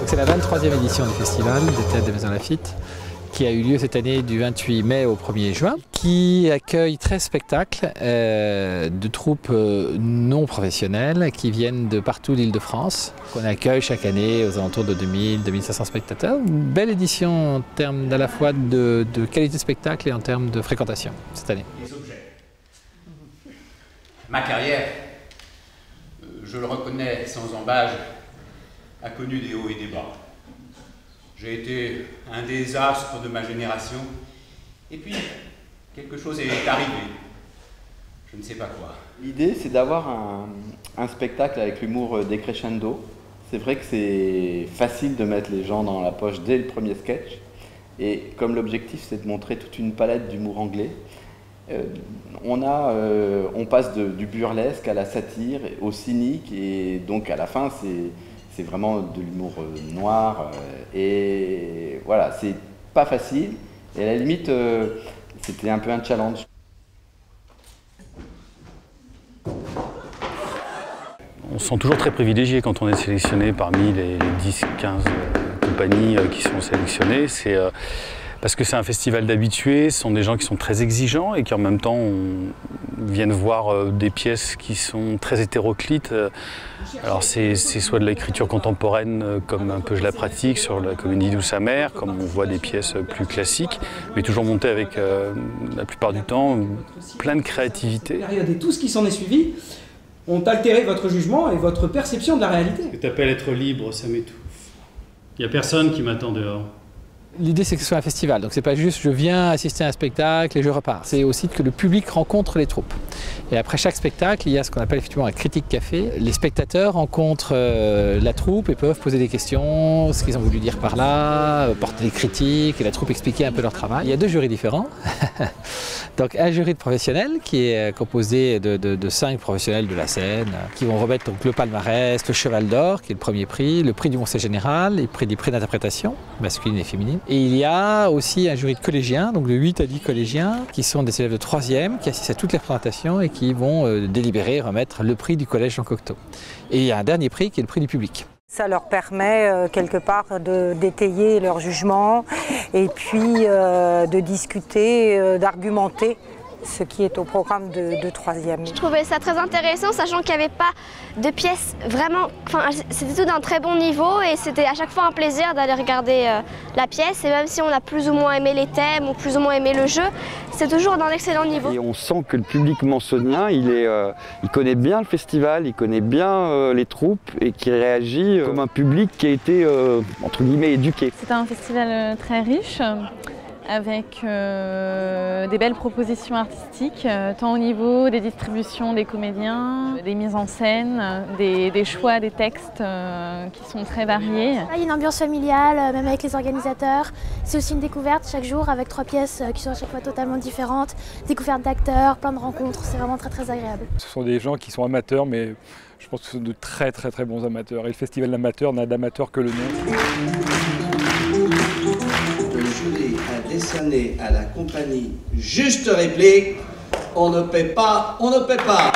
C'est la 23e édition du festival de théâtre de Maison Lafitte qui a eu lieu cette année du 28 mai au 1er juin, qui accueille 13 spectacles de troupes non professionnelles qui viennent de partout l'Île-de-France, qu'on accueille chaque année aux alentours de 2000-2500 spectateurs. Une belle édition en termes à la fois de qualité de spectacle et en termes de fréquentation cette année. Les objets. Ma carrière, je le reconnais sans embâche, a connu des hauts et des bas. J'ai été un désastre de ma génération, et puis quelque chose est arrivé. Je ne sais pas quoi. L'idée, c'est d'avoir un spectacle avec l'humour décrescendo. C'est vrai que c'est facile de mettre les gens dans la poche dès le premier sketch, et comme l'objectif, c'est de montrer toute une palette d'humour anglais, on passe du burlesque à la satire, au cynique, et donc à la fin, c'est vraiment de l'humour noir, et voilà, c'est pas facile, et à la limite, c'était un peu un challenge. On se sent toujours très privilégié quand on est sélectionné parmi les 10-15 compagnies qui sont sélectionnées. C'est parce que c'est un festival d'habitués, ce sont des gens qui sont très exigeants et qui en même temps viennent voir des pièces qui sont très hétéroclites. Alors c'est soit de l'écriture contemporaine comme un peu je la pratique sur la comédie douce amère, comme on voit des pièces plus classiques, mais toujours montées avec la plupart du temps plein de créativité. Et tout ce qui s'en est suivi ont altéré votre jugement et votre perception de la réalité. Ce que tu appelles être libre, ça m'étouffe. Il n'y a personne qui m'attend dehors. L'idée, c'est que ce soit un festival, donc c'est pas juste je viens assister à un spectacle et je repars. C'est aussi que le public rencontre les troupes. Et après chaque spectacle, il y a ce qu'on appelle effectivement un critique café. Les spectateurs rencontrent la troupe et peuvent poser des questions, ce qu'ils ont voulu dire par là, porter des critiques et la troupe expliquer un peu leur travail. Il y a 2 jurys différents. Donc un jury de professionnels qui est composé de 5 professionnels de la scène qui vont remettre donc le palmarès, le cheval d'or qui est le premier prix, le prix du conseil général, les prix d'interprétation masculine et féminine. Et il y a aussi un jury de collégiens, donc de 8 à 10 collégiens, qui sont des élèves de 3e, qui assistent à toutes les représentations et qui vont délibérer, remettre le prix du collège Jean Cocteau. Et il y a un dernier prix qui est le prix du public. Ça leur permet quelque part d'étayer leur jugement et puis de discuter, d'argumenter ce qui est au programme de 3e. Je trouvais ça très intéressant, sachant qu'il n'y avait pas de pièces vraiment... Enfin, c'était tout d'un très bon niveau et c'était à chaque fois un plaisir d'aller regarder la pièce. Et même si on a plus ou moins aimé les thèmes ou plus ou moins aimé le jeu, c'est toujours d'un excellent niveau. Et on sent que le public mançonnien, il connaît bien le festival, il connaît bien les troupes et qui réagit comme un public qui a été, entre guillemets, éduqué. C'est un festival très riche, avec des belles propositions artistiques, tant au niveau des distributions des comédiens, des mises en scène, des choix des textes qui sont très variés. Il y a une ambiance familiale, même avec les organisateurs. C'est aussi une découverte chaque jour avec 3 pièces qui sont à chaque fois totalement différentes. Découverte d'acteurs, plein de rencontres, c'est vraiment très très agréable. Ce sont des gens qui sont amateurs, mais je pense que ce sont de très bons amateurs. Et le festival d'amateurs n'a d'amateurs que le nom. Le jury a décerné à la compagnie Juste Réplique, on ne paie pas, on ne paie pas.